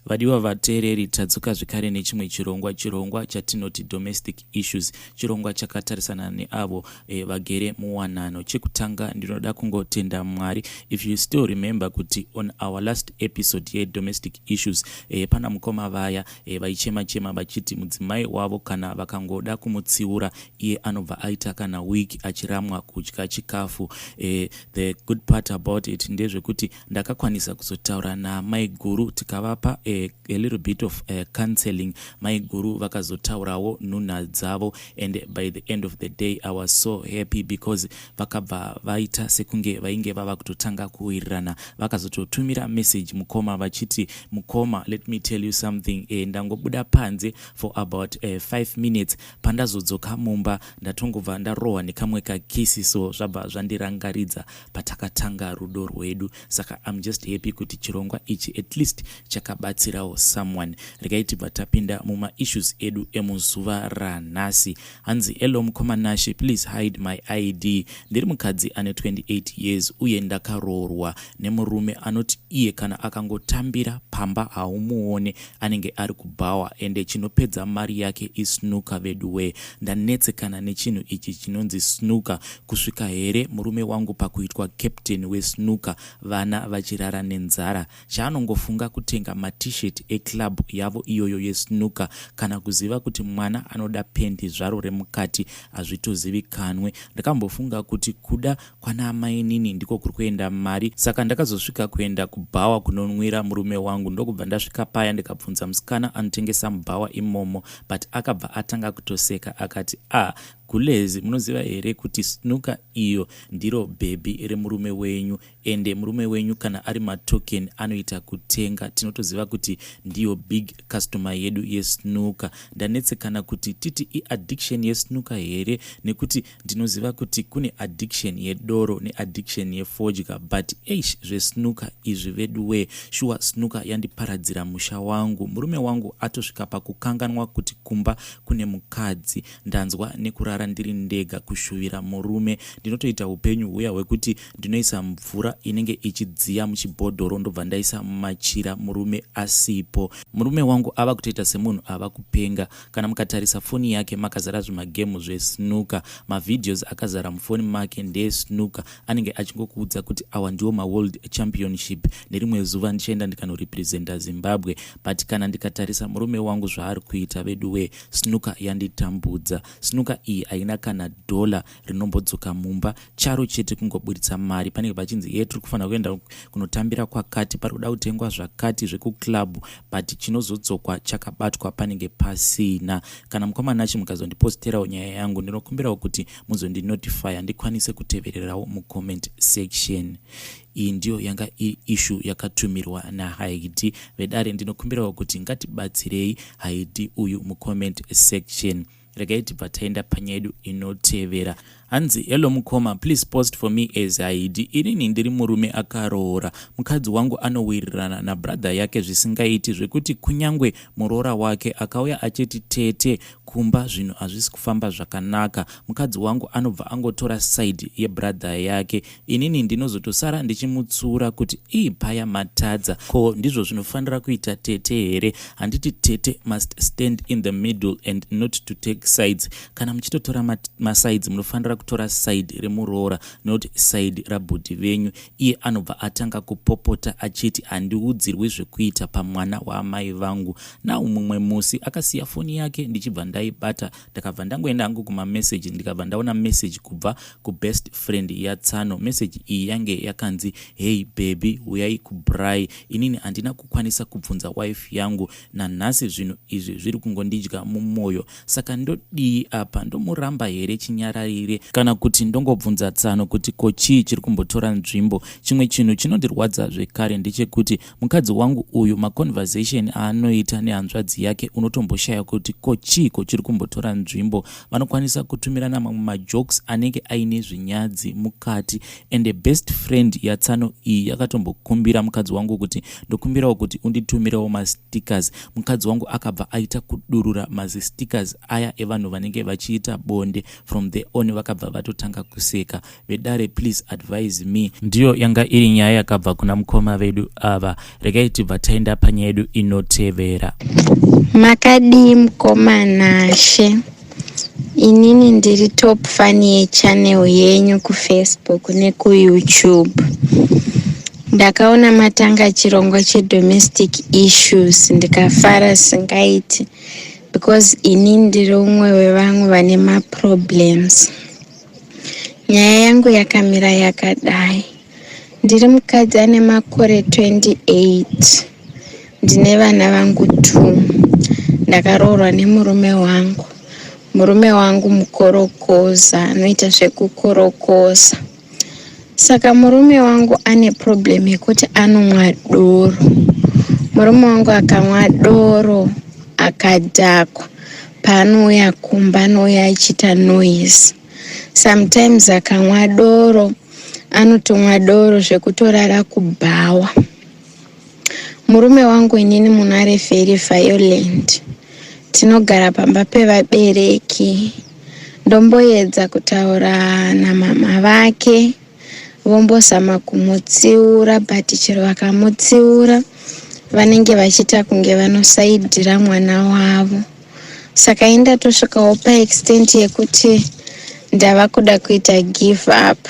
Vadiwa vateereri tadzoka zvekare nechimwe chirongwa chatinoti domestic issues, chirongwa chakatarisana neavo vagere muwanano. Chekutanga ndinoda kungotenda Mwari. If you still remember kuti on our last episode ye domestic issues pana mukoma vaya vaichema vachiti mudzimai wavo kana vakangoda kumutsiura iye anobva aita kana week achiramwa kudya chikafu. The good part about it ndezvekuti ndakakwanisa kuzotaura namai guru tikavapa a little bit of counseling. Mai guru vakazotaurawo nhunha dzavo, and by the end of the day I was so happy because vakabva vaita sekunge vainge vava kutotanga kuwirirana. Vakazototumira message mukoma vachiti, mukoma, let me tell you something, ndangobuda panze for about 5 minutes, pandazodzoka mumba ndatongobva ndarohwa nekamwe kakisi, so zvabva zvandirangaridza patakatanga rudo rwedu. Saka I'm just happy kuti chirongwa ichi at least chakabatsirawo someone. Regai tapinda muma issues edu emuzuva ranhasi. Hanzi, hello mukoma Nashi, please hide my ID. Ndiri mukadzi ane 28 years uye ndakaroorwa nemurume anoti iye kana akangotambira pamba haumuone anenge ari kubhawa, ende chinopedza mari yake isnooker veduwe. Ndanetsekana nechinhu ichi chinonzi snooker. Kusvika here murume wangu pakuitwa captain wesnooker, vana vachirara nenzara. Chaanongofunga kutenga matishet eclub yavo iyoyo yesnooker, kana kuziva kuti mwana anoda pendi zvaro remukati hazvitozivikanwe. Ndakambofunga kuti kuda kwana amai nini ndiko kuri kuenda mari, saka ndakazosvika kuenda kubhawa kunonwira murume wangu. Ndokubva ndasvika paya ndikabvunza musikana anotengesa mubhawa imomo, but akabva atanga kutoseka akati, Gulezi, munoziva here kuti snooker iyo ndiro bhebi remurume wenyu, ende murume wenyu kana ari matoken anoita kutenga. Tinotoziva kuti ndiyo big customer yedu yesnooker. Ndanetsekana kuti titi addiction yesnooker here, nekuti ndinoziva kuti kune addiction yedoro neaddiction yefodya, but zvesnooker izvi veduwe. Shuwa snooker yandiparadzira musha wangu. Murume wangu atosvika pakukanganwa kuti kumba kune mukadzi. Ndanzwa nekurara ndiri ndega kushuvira murume. Ndinotoita upenyu huya hwekuti ndinoisa mvura inenge ichidziya muchibhodhoro ndobva ndaisa mumachira murume asipo. Murume wangu ava kutoita semunhu ava kupenga. Kana mukatarisa foni yake makazara zvimagemu zvesnooker, mavideos akazara mufoni make ndesnooker. Anenge achingokuudza kuti awa ndiwo maworld championship, nerimwe zuva ndichaenda ndikanorepresenta Zimbabwe. But kana ndikatarisa murume wangu zvaari kuita veduwe, snooker yanditambudza. Snooker iyi haina kana $1 rinombodzoka mumba, charo chete kungoburitsa mari. Panenge pachinzi tiri kufanira kuenda kunotambira kwakati, pari kuda kutengwa zvakati zvekuclub, but chinozodzokwa chakabatwa panenge pasina. Kana mukoma Nashi mukazondiposterawo nyaya yangu, ndinokumbirawo kuti muzondinotifya ndikwanise kutevererawo mucomment section. Iyi ndiyo yanga issue yakatumirwa naHaidi vedare. Ndinokumbirawo kuti ngatibatsirei Haidi uyu mucomment section. Regai taenda panyedu inotevera. Hanzi, hello mukoma, please post for me as Haidi. Inini ndiri murume akaroora. Mukadzi wangu anowirirana na brother yake zvisingaiti, zvekuti kunyangwe muroora wake akauya achiti tete kumba zvinhu hazvisi kufamba zvakanaka. Mukadzi wangu anobva angotora side yebrother yake. Inini ndinozotosara ndichimutsura kuti paya matadza. Ko ndizvo zvinofanira kuita tete here? Handiti tete must stand in the middle and not to take sides. Kana muchitotora masides munofanira kutora side remuroora, not side rabhodhi venyu. Iye anobva atanga kupopota achiti handiudzirwi zvekuita pamwana waamai vangu. Nawo mumwe musi akasiya foni yake, ndichibva ndaibata ndakabva ndangoenda hangu kumamessage, ndikabva ndaona message kubva kubest friend yaTsano. Message iyi yange yakanzi, hey baby, uyai kubrai. Inini handina kukwanisa kubvunza wife yangu, nanhasi zvinhu izvi zviri kungondidya mumwoyo. Saka ndodii apa? Ndomuramba here chinyararire, kana kuti ndongobvunza Tsano kuti ko chii chiri kumbotora nzvimbo? Chimwe chinhu chinondirwadza zvekare ndechekuti mukadzi wangu uyu maconversation aanoita nehanzvadzi yake unotomboshaya kuti ko chii chiri kumbotora nzvimbo. Vanokwanisa kutumirana mamwe majokes anenge aine zvinyadzi mukati, and the best friend yaTsano iyi yakatombokumbira mukadzi wangu kuti ndokumbirawo kuti unditumirawo mastickers. Mukadzi wangu akabva aita kudurura mazistickers aya evanhu vanenge vachiita bonde from the on, vakabva vakabva vatotanga kuseka vedare please advise me. Ndiyo yanga iri nyaya yakabva kuna mukoma vedu ava. Regai tibva taenda panyaya yedu inotevera. Makadi mukoma Nashe, inini ndiri top fan yechannel yenyu kuFacebook nekuYouTube. Ndakaona matanga chirongwa chedomestic issues ndikafara singaiti because inini ndiri umwe wevamwe vane maproblems. Nyaya yangu yakamira yakadai. Ndiri mukadzi ane makore 28. Ndine vana vangu 2. Ndakaroorwa nemurume wangu. Murume wangu mukorokoza, anoita zvekukorokoza. Saka murume wangu ane problem yekuti anomwa doro. Murume wangu akamwa doro akadhakwa, paanouya kumba anouya achita noise. Sometimes akamwa doro anotomwa doro zvekutorara kubhawa. Murume wangu inini munhu ari very violent. Tinogara pamba pevabereki. Ndomboedza kutaura namama vake, vombozama kumutsiura, but chero vakamutsiura vanenge vachita kunge vanosaidhira mwana wavo. Saka indatosvikawo paextent yekuti ndava kuda kuita give up,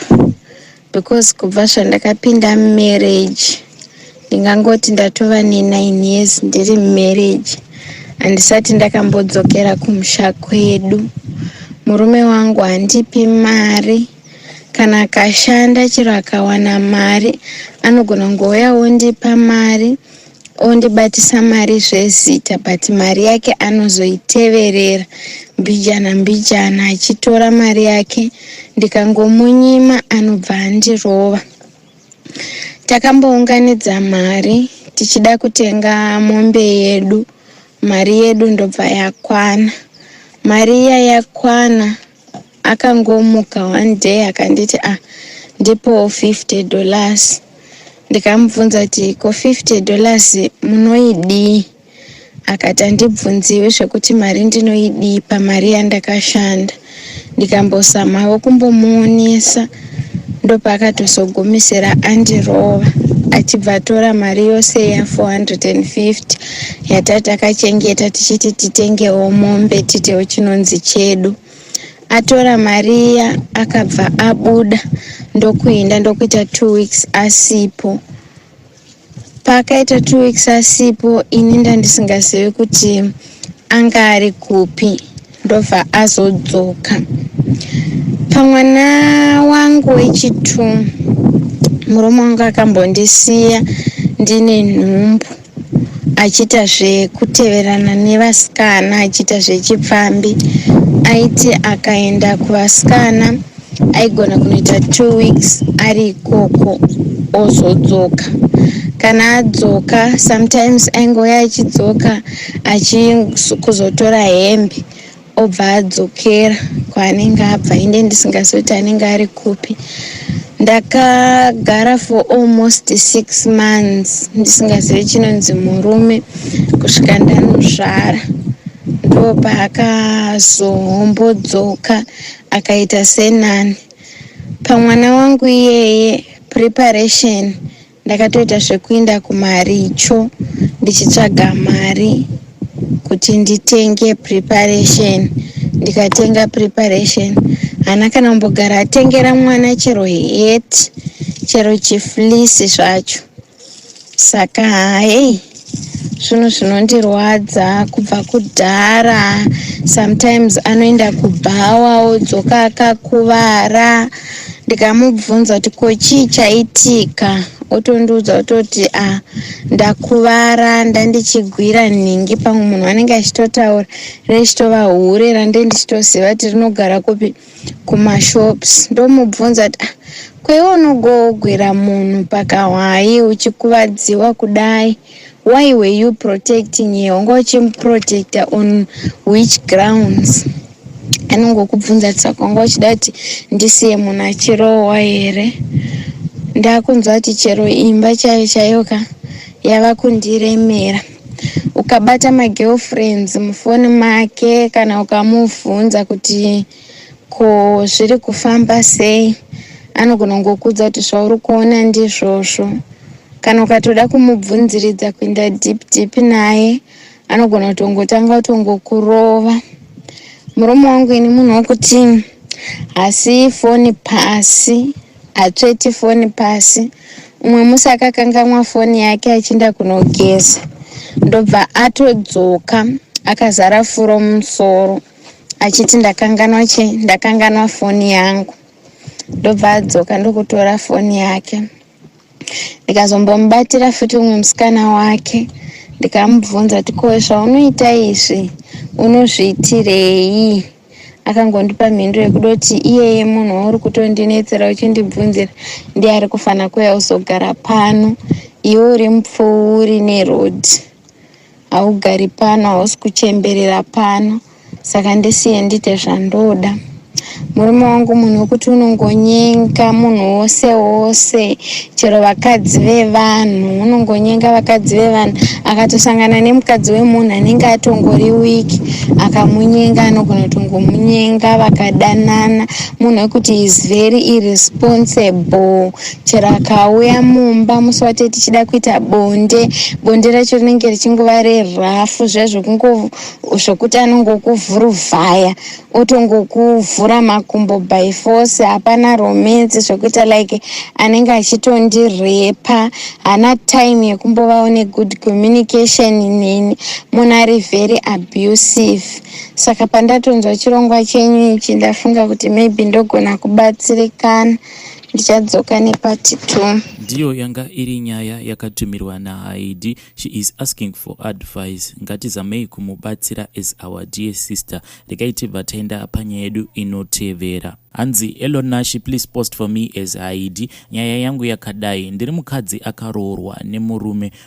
because kubva zvandakapinda marriage ndingangoti ndatova ne9 years ndiri marriage handisati ndakambodzokera kumusha kwedu. Murume wangu handipi mari, kana akashanda chero akawana mari anogona ngouya ondipa mari, ondibatisa mari zvezita, but mari yake anozoiteverera mbijana achitora mari yake, ndikangomunyima anobva andirova. Takambounganidza mari tichida kutenga mombe yedu, mari yedu ndobva yakwana. Mari iya yakwana akangomuka one day akanditi ndipo $50. Ndikamubvunza kuti ko $50 munoidii? Akati handibvunziwe zvekuti mari ndinoidii pamari yandakashanda. Ndikambozamawo kumbomuonesa, ndopakatozogumisira andirova, achibva atora mari yose ya$450 yatatakachengeta tichiti titengewo mombe titewo chinonzi chedu. Atora mari iya akabva abuda, ndokuita 2 weeks asipo. Pakaita 2 weeks asipo, ini ndandisingazivi kuti anga ari kupi, ndobva azodzoka. Pamwana wangu wechitu, murume wangu akambondisiya ndine nhumbu, achiita zvekuteverana nevasikana, achiita zvechipfambi. Aiti akaenda kuvasikana aigona kunoita 2 weeks ari ikoko ozodzoka. Kana adzoka, sometimes aingoya achidzoka achikuzotora hembe obva adzokera kwaanenge abva. Inde ndisingazivi kuti anenge ari kupi. Ndakagara for almost 6 months ndisingazivi chinonzi murume kusvika ndanozvara. Ndopaakazombodzoka akaita senani. Pamwana wangu iyeye preparation ndakatoita zvekuenda kumaricho ndichitsvaga mari kuti nditenge preparation. Ndikatenga preparation, hana kana mbogara atengera mwana chero heti, chero chiflisi zvacho. Saka hai zvinhu zvinondirwadza kubva kudhara. Sometimes anoenda kubhawa odzoka akakuvara. Ndikamubvunza kuti ko chii chaitika, otondiudza kutoti ndakuvara ndandichigwira nhingi. Pamwe munhu anenge achitotaura rechitova hure randendichitoziva kuti rinogara kupi, kumashops. Ndomubvunza kuti kwaiwe unogogwira munhu pakahwai uchikuvadziwa kudai, why were you protecting ye? Wanga uchimuprotecta on which grounds? Anongokubvunza tsaka wanga uchida kuti ndisiye munhu achirohwa here? Ndakunzwa kuti chero imba chayo chayoka yava kundiremera. Ukabata magirlfriends mufoni make kana ukamubvunza kuti ko zviri kufamba sei, anogona kungokudza kuti zvauri kuona ndizvozvo. Kana ukatoda kumubvunziridza kuenda deep naye, anogona kutongotanga kutongokurova. Murume wangu ini munhu wokuti hasi foni pasi, hatsveti foni pasi. Umwe musi akakanganwa foni yake achienda kunogeza, ndobva atodzoka akazara furo mumusoro achiti ndakanganwa foni yangu. Ndobva adzoka ndokutora foni yake. Ndikazombomubatira futi umwe musikana wake, ndikamubvunza kuti ko zvaunoita izvi unozviitirei? Akangondipa mhinduro yekudoti iyeye munhu wauri kutondinetsera uchindibvunzira ndiye ari kufanira kuuya uzogara pano, iwe uri mupfuuri nerodhi, haugari pano, hausi kuchemberera pano, saka ndisiye ndiite zvandoda. Murume wangu munhu wekuti unongonyenga munhu wose, chero vakadzi vevanhu, unongonyenga vakadzi vevanhu. Akatosangana nemukadzi wemunhu anenge atongori wiki, akamunyenga, anogona kutongomunyenga vakadanana. Munhu wekuti is very irresponsible. Chero akauya mumba musi wate tichida kuita bonde racho rinenge richingova rerafu zvokuti anongokuvhuruvhaya, otongokuvhura makumbo by force, hapana romance, zvokuita like anenge achitondirepa. Hana time yekumbovawo negood communication neni, munhu ari very abusive. Saka pandatonzwa chirongwa chenyu ichi ndafunga kuti maybe ndogona kubatsirikana. Ndichadzoka nepati 2. Ndiyo yanga iri nyaya yakatumirwa naHaidi. She is asking for advice. Ngatizamei kumubatsira as our dear sister. Rekaiti vataenda panyaya yedu inotevera. Hanzi Elonashi, please post for me as Haidi. Nyaya yangu yakadai, ndiri mukadzi akaroorwa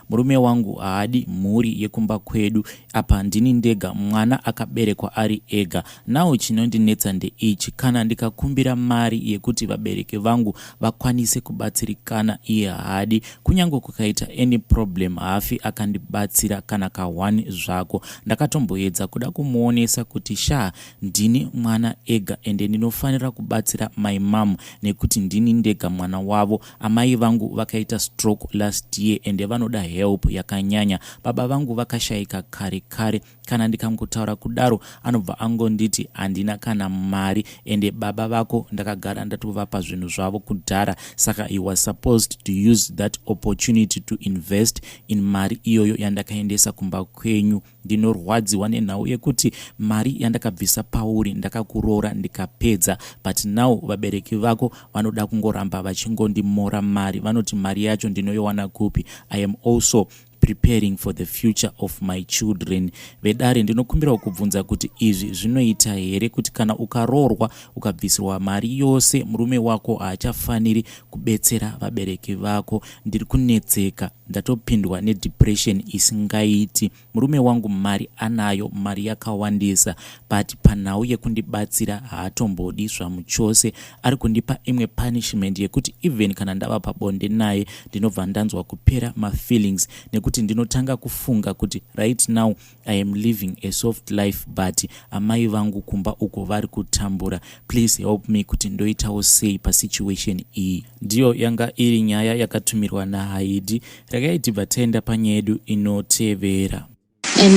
murume wangu haadi mhuri yekumba kwedu, apa ndini ndega, mwana akaberekwa ari ega. Nawo chinondinetsa ndeichi, kana ndikakumbira mari yekuti vabereki vangu vakwanise kubatsirikana iye haadi, kunyange kukaita any problem hafi akandibatsira kana ka1 zvako. Ndakatomboedza kuda kumuonesa kuti ndini mwana ega ende ndinofanira kubatsira my mom nekuti ndini ndega mwana wavo. Amai vangu vakaita stroke last year ende vanoda help yakanyanya. Baba vangu vakashaika kare. Kana ndikangotaura kudaro anobva angonditi handina kana mari, ende baba vako ndakagara ndatovapa zvinhu zvavo kudhara, saka you was supposed to use that opportunity to invest in mari iyoyo yandakaendesa kumba kwenyu. Ndinorwadziwa nenhau yekuti mari yandakabvisa pauri ndakakuroora ndikapedza, but now vabereki vako vanoda kungoramba vachingondimora mari. Vanoti mari yacho ndinoiwana kupi? I am also preparing for the future of my children. Vedare ndinokumbira kubvunza kuti izvi zvinoita here kuti kana ukaroorwa ukabvisirwa mari yose murume wako haachafaniri kubetsera vabereki vako? Ndiri kunetseka, ndatopindwa nedepression isingaiti. Murume wangu mari anayo, mari yakawandisa, but panhau yekundibatsira haatombodi zvamuchose. Ari kundipa imwe punishment yekuti even kana ndava pabonde naye ndinobva ndanzwa kupera mafeelings, nekuti ndinotanga kufunga kuti right now I am living a soft life, but amai vangu kumba uko vari kutambura. Please help me kuti ndoitawo sei pasituation iyi. Ndiyo yanga iri nyaya yakatumirwa naHaidi. Rakaiti vataenda panyaya yedu inotevera.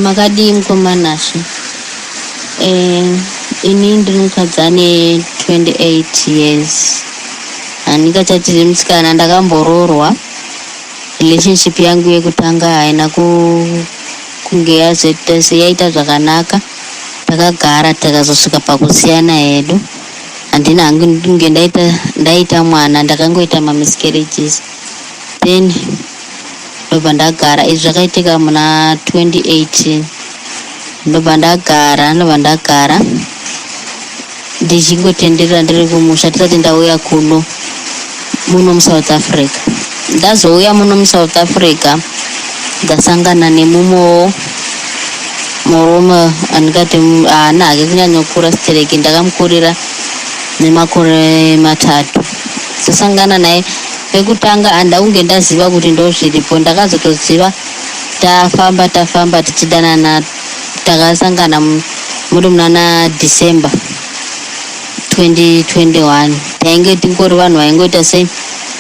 Makadi Mkomanashi. Ini ndiri mukadzane 28 years. Ndikachati musikana ndakamboroorwa. Relationship yangu yekutanga haina kunge yaita zvakanaka. Takagara takazosvika pakusiyana hedu. Handina hangu ndinge ndaita mwana, ndakangoita miscarriages. Then ndobva ndagara, izvi zvakaitika muna 2018. Ndobva ndagara ndichingotenderera ndiri kumusha tisati ndauya kuno muno muSouth Africa. Ndazouya muno muSouth Africa ndasangana nemumo murume andikati haana hake kunyanyokura stereki, ndakamukurira nemakore 3. Sasangana naye pekutanga handaunge ndaziva kuti ndozviripo. Ndakazotoziva tafamba tichidanana, takasangana muri muna December 2021 tainge tingori vanhu vaingoita sei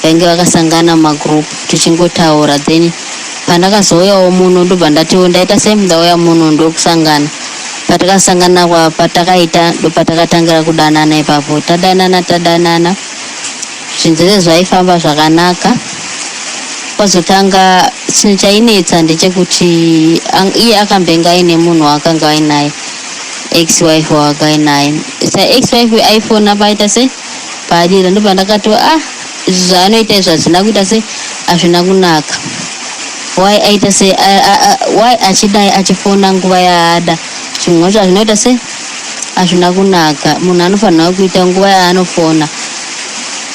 vainge vakasangana magroup tichingotaura then pandakazouyawo muno ndobva ndatiwo ndaita sei ndauya muno ndokusangana patakasangana patakaita ndopatakatangira kudanana ipapo tadanana zvinzeve zvaifamba zvakanaka kwazotanga chinhu chainetsa ndechekuti iye akambenga aine munhu wakanga ainaye ex-wife wakainaye ex-wife aifona paita se padira ndobva ndakati zvaanoita izvo hazvina kuita se hazvina kunaka why aita se why achidai achifona nguva yaada chimwe zvacho zvinoita se hazvina kunaka munhu anofanira kuita nguva yaanofona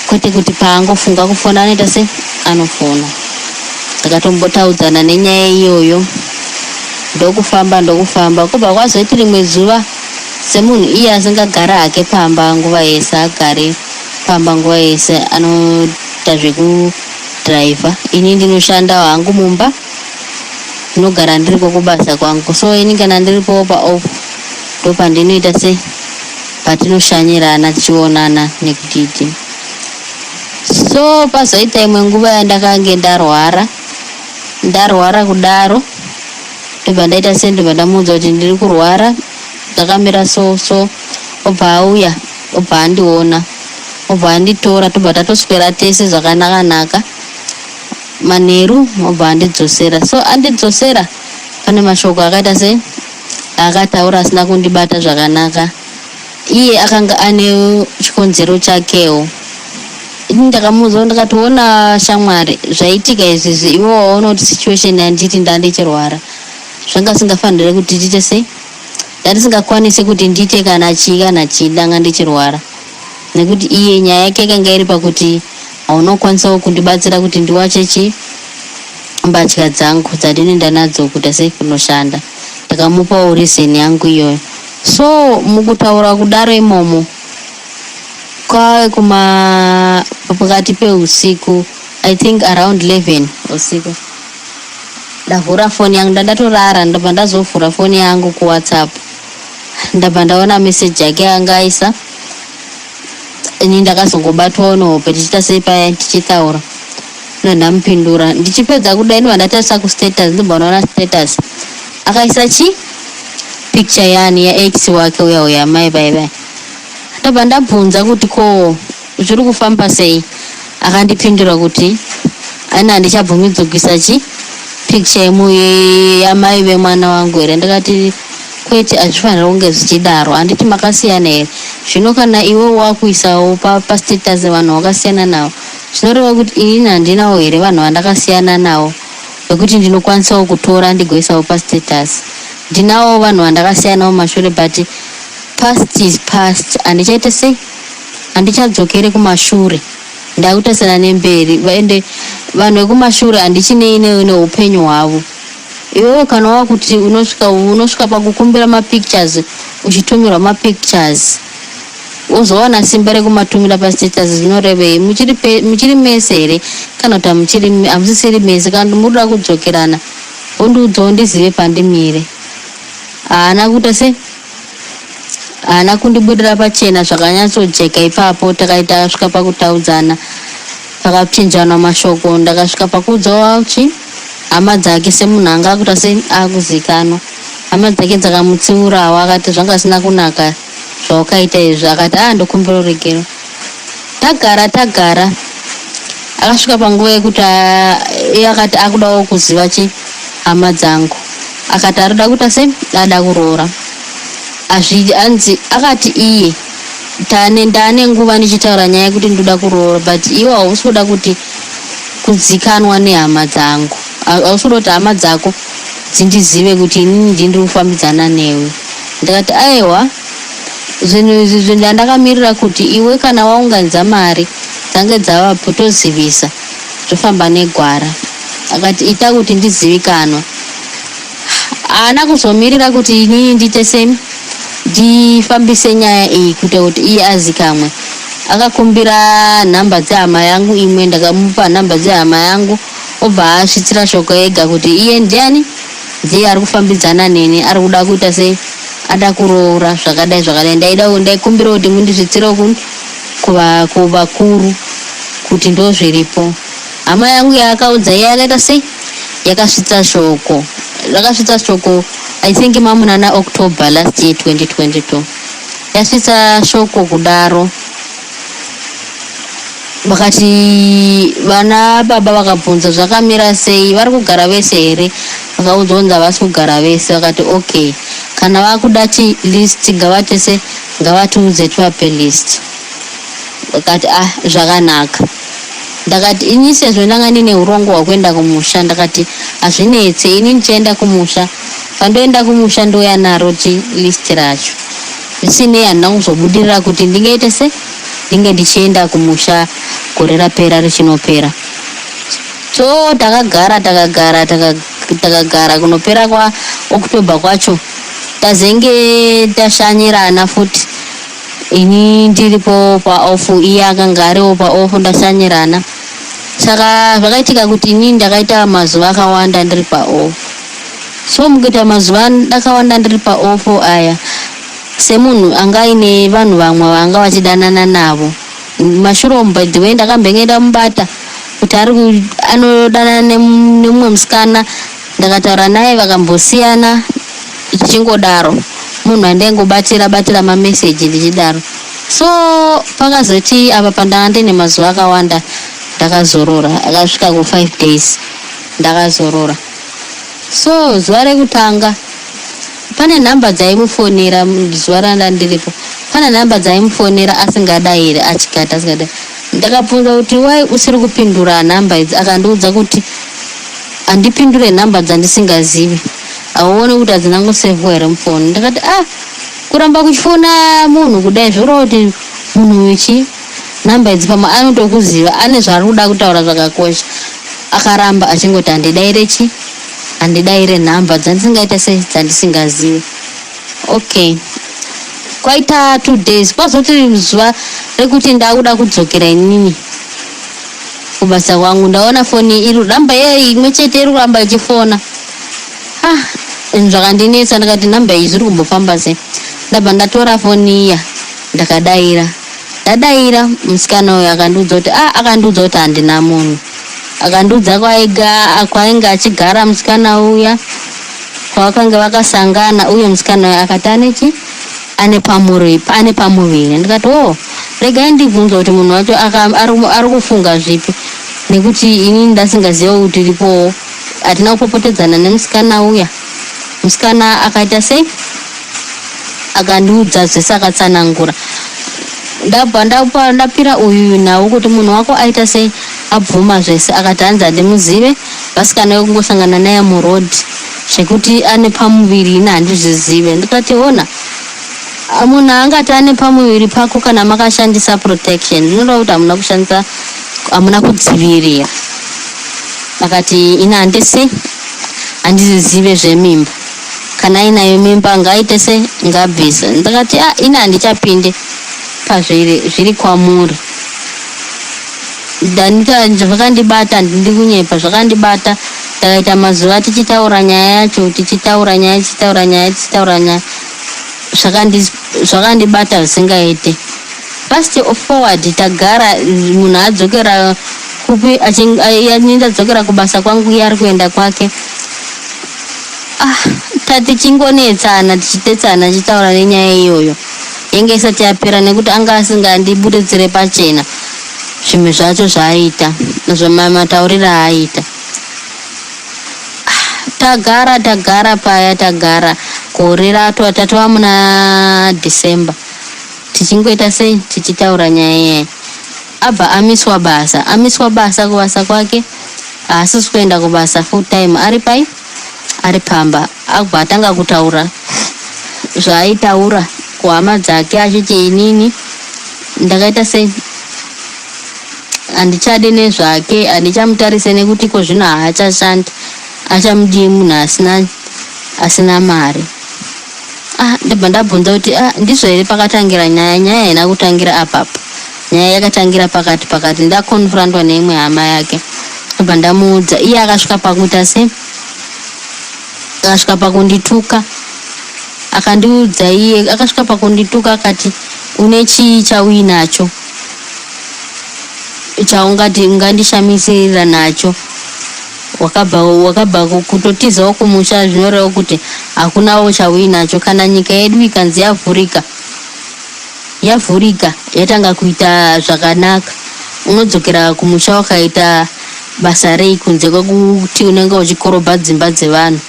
kwete kuti paangofunga kufona anoita se anofona takatombotauridzana nenyaya iyoyo ndokufamba kubva kwazoiti rimwe zuva semunhu iye asingagara hake pamba nguva yese agare pamba nguva yese anoita zvekudhiraivha ini ndinoshanda hangu mumba ndinogara ndiripo kubasa kwangu so ini kana ndiripo paoff ndopandinoita se patinoshanyirana tichionana nekutiti so pazoita imwe nguva yandakange ndarwara kudaro ndobva ndaita se ndobva ndamuudza kuti ndiri kurwara ndakamira so obva auya obva andiona obva anditora tobva tatoswera tese zvakanaka manheru obva andidzosera so andidzosera pane mashoko akaita se akataura asina kundibata zvakanaka iye akanga ane chikonzero chakewo ndakamuudza ndakatoona shamwari zvaitika izvizvi iwe waona kuti situation yanditi ndandichirwara zvanga singafanire kuti tiite sei ndandisingakwanisi kuti ndiite kana chii danga ndichirwara nekuti iye nyaya yake yakanga iri pakuti haunokwanisawo kundibatsira kuti ndiwache mbatya dzangu dzandinoenda nadzo kuita sei kunoshanda ndakamupawo reason yangu iyoyo so mukutaura kudaro imomo pakati peusiku I think around 11 usiku ndavhura foni yangu ndandatorara ndabva ndazovhura foni yangu kuWhatsApp ndabva ndaona message yake angaisa ini ndakazongobatwawo nehope tichita sei paya tichitaura ndamupindura ndichipedza kudai ndobva ndatarisa kustatus ndobva ndaona status akaisa picture yani ya ex wake uya mai bye ndabva ndabvunza kuti ko zviri kufamba sei akandipindura kuti ana handichabvumidzwa kuisa picture yamai vemwana wangu here ndakati kwete hazvifanira kunge zvichidaro handiti makasiyana here zvino kana iwe wakuisawo pastatus vanhu wakasiyana navo zvinoreva kuti inini handinawo here vanhu vandakasiyana navo vekuti ndinokwanisawo kutora ndigoisawo pastatus ndinawo vanhu vandakasiyanawo mashure but past is past handichaite sei handichadzokere kumashure ndakutasana nemberi vaende vanhu vekumashure handichinei neupenyu hwavo iwewe kana wakuti unosvika pakukumbira mapictures uchitumirwa mapictures uzowana simba rekumatumira pastatus zvinorevei muchiri mese here kana kuti hamusisiri mese kana murikuda kudzokerana undiudzawo ndizive pandimire haana kuita se haana kundibudira pachena zvakanyatsojeka ipapo takasvika pakutaudzana pakachinjanwa mashoko ndakasvika pakuudzawo hama dzake semunhu anga akuita se akuzikanwa hama dzake dzakamutsiurawo akati zvanga zvisina kunaka zvawakaita izvi akati ndokumbira rurekero tagara akasvika panguva yekuti iye akati akudawo kuziva hama dzangu akati arida kuita se ada kuroora anzi akati iye ndane nguva ndichitaura nyaya yekuti ndoda kuroora but iwe hausi kuda kuti kuzikanwa nehama dzangu hausi kuda kuti hama dzako dzindizive kuti inini ndiri kufambidzana newe ndakati aiwa zvinhu izvi ndandakamirira kuti iwe kana waunganidza mari dzange dzavapo tozivisa zvofamba negwara akati ita kuti ndizivikanwa haana kuzomirira kuti inini ndiite semi ndifambise nyaya iyi kuita kuti iye azikamwe akakumbira nhamba dzehama yangu imwe ndakamupa nhamba dzehama yangu obva asvitsira shoko ega kuti iye ndiani ndiye ari kufambidzana neni ari kuda kuita sei ada kuroora zvakadai ndaikumbira kuti mundizvitsire kuvakuru kuti ndo zviripo. Hama yangu yakaudza iye yakaita sei yakasvitsa shoko I think mamunana October last year 2022 yasvitsa shoko kudaro vakati vana baba vakabvunza zvakamira sei, vari kugara vese here, vakaudzonza vasi kugara vese, vakati okay kana vakuda list ngavatese ngavatiudze tivape list. Vakati zvakanaka. Ndakati ini sezvo ndanga ndine urongo hwakuenda kumusha ndakati hazvinetse ini ndichaenda kumusha, pandoenda kumusha ndoya naro list racho zvisinei handina kuzobudirira kuti ndingaite se ndinge ndichienda kumusha gore rapera richinopera. So takagara kunopera kwa October kwacho tazenge tashanyirana futi, ini ndiripo paofu iye akanga ariwo paofu ndashanyirana. Saka zvakaitika kuti ini ndakaita mazuva akawanda ndiri paofu. So mukuita mazuva akawanda ndiri paofu aya semunhu anga aine vanhu vamwe vanga vachidanana navo mashure by the way ndakambengenda mubata kuti anodanana nemumwe musikana, ndakataura naye vakambosiyana tichingodaro, munhu andengobatira mameseji ndichidaro. So pakazoti apa pandanga ndine mazuva akawanda ndakazorora, akasvika ku5 days ndakazorora. So zuva rekutanga pane nhamba dzaimufonera zuva randa ndiripo, pane nhamba dzaimufonera asingadaire achigata asingadaire. Ndakabvunza kuti wai usiri kupindura nhamba idzi, akandiudza kuti handipindure nhamba dzandisingazivi, auone kuti hadzina ngosevhwa here mufoni. Ndakati kuramba kuchifona munhu kudai zvorova kuti munhu ichi nhamba idzi pamwe anotokuziva ane zvaari kuda kutaura zvakakosha, akaramba achingoti handidaire nhamba dzandisingaita sei dzandisingazivi. Okay, kwaita 2 days kwazoti zuva rekuti ndakuda kudzokera inini kubasa kwangu ndaona foni iri namba imwe chete iri kuramba ichifona. Zvakandinetsa ndakati namba iyi zviri kumbofamba sei. Ndabva ndatora foni iya ndadaira musikana uyo akandiudza kuti handina munhu, akandiudza kwainge achigara musikana uya kwavakanga vakasangana, uye musikana uya akati ane pamuviri. Ndikati regai ndibvunza kuti munhu wacho ari kufunga zvipi, nekuti ini ndasingaziva kuti iripowo, hatina kupopotedzana nemusikana uya. Musikana akaita sei akandiudza zvese akatsanangura. Ndapira uyu nawo kuti munhu wako aita sei, abvuma zvese, akati hanzi handimuzive, vasikana wekungosangana naye murodhi zvekuti ane pamuviri ini handizvizive. Ndikati ona munhu angati ane pamuviri pako kana makashandisa protection zvinodava kuti hamuna kudzivirira. Akati ina handizive zvemimba, kana inayo mimba ngaite se ngabvisa. Ndakati ina handichapinde zviri kwamuri. Zvakandibata, ndiri kunyepa, zvakandibata. Takaita mazuva tichitaura nyaya yacho, tichitaura nyaya zvakandibata zvisingaite. Fast forward tagara, munhu adzokera kupi ndadzokera kubasa kwangu iye ari kuenda kwake. Tichingonetsana tichitetsana tichitaura nenyaya iyoyo yenge isati yapera, nekuti anga asingandibuditsire pachena zvimwe zvacho zvaaita matauriro aaita. Tagara paya gore tatova muna December tichingoita sei tichitaura nyaya iyayi. Abva amiswa basa kubasa kwake, haasisi kuenda kubasa full time, ari pamba. Abva atanga kutaura zvaaitaura kuhama dzake achiti inini ndakaita sei handichadi nezvake, handichamutarise nekuti zvino haachashandi, achamudii munhu asina mari. Ndabva ndabvunza kuti ndizvo here pakatangira nyaya haina kutangira apapo, nyaya yakatangira pakati. Ndakonfrantwa neimwe hama yake, ndabva ndamuudza, iye akasvika pakuita sei, akasvika pakundituka akandiudza iye akasvika pakundituka akati une chii chauinacho chaungati ungandishamisirira nacho wakabva kutotizawo kumusha zvinorevo kuti hakunawo chauinacho kana nyika yedu ikanzi yavhurika yatanga kuita zvakanaka unodzokera kumusha wakaita basa rei kunze kwekuti unenge uchikorobha dzimba dzevanhu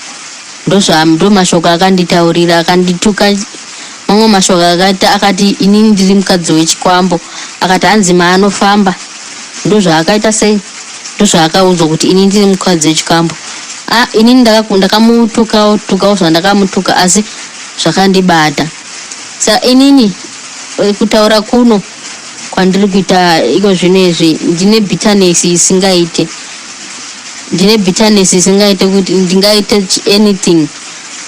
ndo mashoko akanditaurira akandituka mamwe mashoko akati inini ndiri mukadzi wechikwambo akati hanzi maanofamba ndozvaakaita sei ndozvaakaudzwa kuti inini ndiri mukadzi wechikwambo inini ndakamutukawo zvandakamutuka asi zvakandibata saka inini kutaura kuno kwandiri kuita iko zvinezvi ndine bitterness isingaite kuti ndingaite anything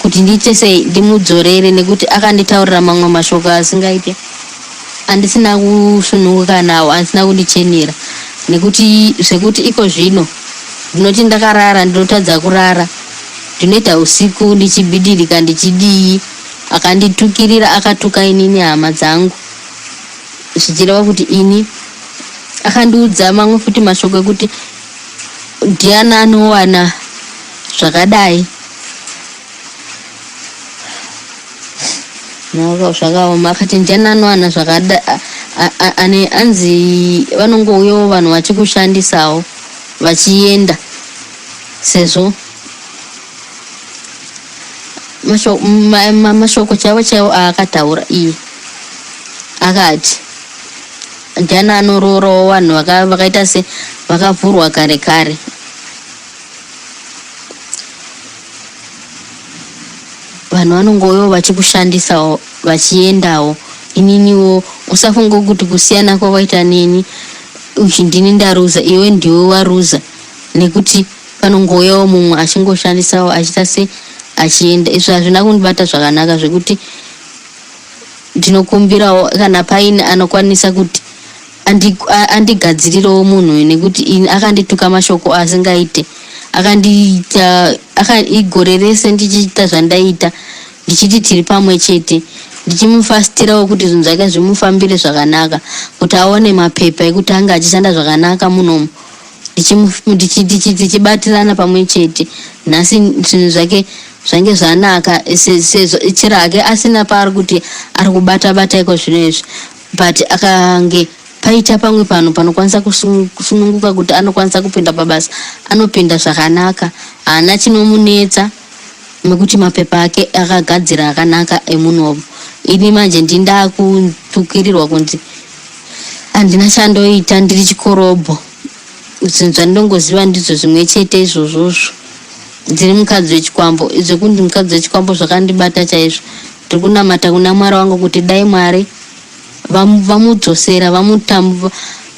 kuti ndiite sei ndimudzorere nekuti akanditaurira mamwe mashoko asingaite andisina kusununguka nawo andisina kundichenera nekuti zvekuti iko zvino ndinoti ndakarara ndinotadza kurara ndinoita usiku ndichibhidhirika ndichidii akanditukirira akatuka inini hama dzangu zvichireva kuti ini akandiudza mamwe futi mashoko ekuti ndiani anowana zvakadai zvakaoma akati ndiani anowana zvakadai anzi vanongouyawo vanhu vachikushandisawo vachienda sezvo mashoko chaivo aakataura iye akati ndiani anororawo vanhu vakaita se vakavhurwa kare kare vanhu vanongouyawo vachikushandisawo vachiendawo ininiwo usafunga kuti kusiyana kwavaita neni uchi ndini ndaruza iwe ndiwe waruza nekuti panongouyawo mumwe achingoshandisawo achiita se achienda izvo hazvina kundibata zvakanaka zvekuti ndinokumbirawo kana paine anokwanisa kuti andigadzirirawo munhu nekuti ini akandituka mashoko asingaite akandiita igore rese ndichiita zvandaita ndichiti tiri pamwe chete ndichimufastirawo kuti zvinhu zvake zvimufambire zvakanaka kuti aone mapepa ekuti anga achishanda zvakanaka munomu tichibatirana pamwe chete nhasi zvinhu zvake zvange zvanaka chero hake asina paari kuti ari kubata iko zvinezvi but akange paita pamwe panhu panokwanisa kusununguka kuti anokwanisa kupinda pabasa anopinda zvakanaka haana chinomunetsa nekuti mapepa ake akagadzira akanaka emunhu ini manje ndindakutukirirwa kunzi handina chandoita ndiri chikorobho zvinhu zvandinongoziva ndizvo zvimwe chete izvozvozvo ndiri mukadzi wechikwambo izvekuti mukadzi wechikwambo zvakandibata chaizvo ndiri kunamata kuna mwari wangu kuti dai mwari vamudzosera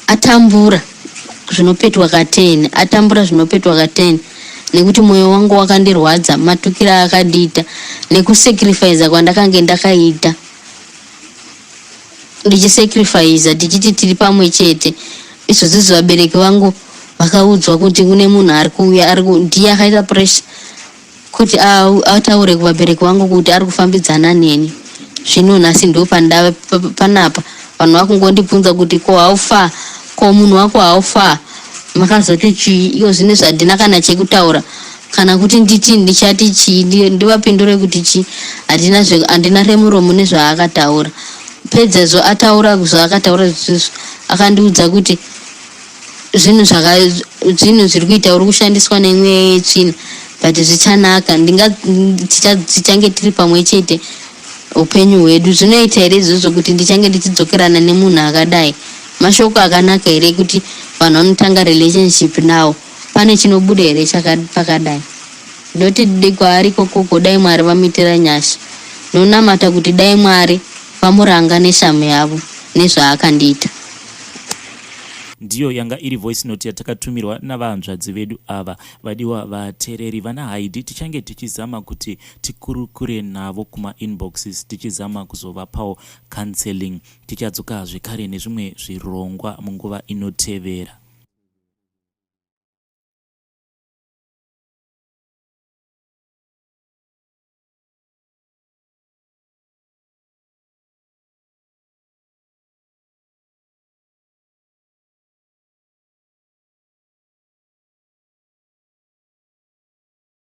atambura zvinopetwa kateni nekuti mwoyo wangu wakandirwadza matukira akadiita nekusacrifice kwandakange ndakaita ndichisacrifice tichiti tiri pamwe chete izvozvo vabereki vangu vakaudzwa kuti kune munhu ari kuuya ndiye akaita pressure kuti ataure kuvabereki vangu kuti ari kufambidzana neni zvino nhasi ndo panapa vanhu vakungondibvunza kuti ko haufa ko munhu wako haufa makazoti chii iyo zvine zvandina kana chekutaura kana kuti nditi ndichati chii ndivapindure kuti chii handina remuromo nezvaakataura pedzezvo ataura zvaakataura zvisizvo akandiudza kuti zvinhu zviri kuita uri kushandiswa nemweya yetsvina but zvichanaka tichange tiri pamwe chete upenyu hwedu zvinoita here izvozvo kuti ndichange ndichidzokerana nemunhu akadai mashoko akanaka here kuti vanhu vanotanga relationship nawo pane chinobuda here pakadai ndoti dide kwaari kokoko dai mwari vamuitira nyasha nonamata kuti dai mwari vamuranga neshamu yavo nezvaakandiita. Ndiyo yanga iri voice note yatakatumira navanzvadzi vedu ava vadiwa vateereri vana haidi tichange tichizama kuti tikurukure navo kuma inboxes tichizama kuzovapawo counseling tichadzoka zvekare nezvimwe zvirongwa munguva inotevera.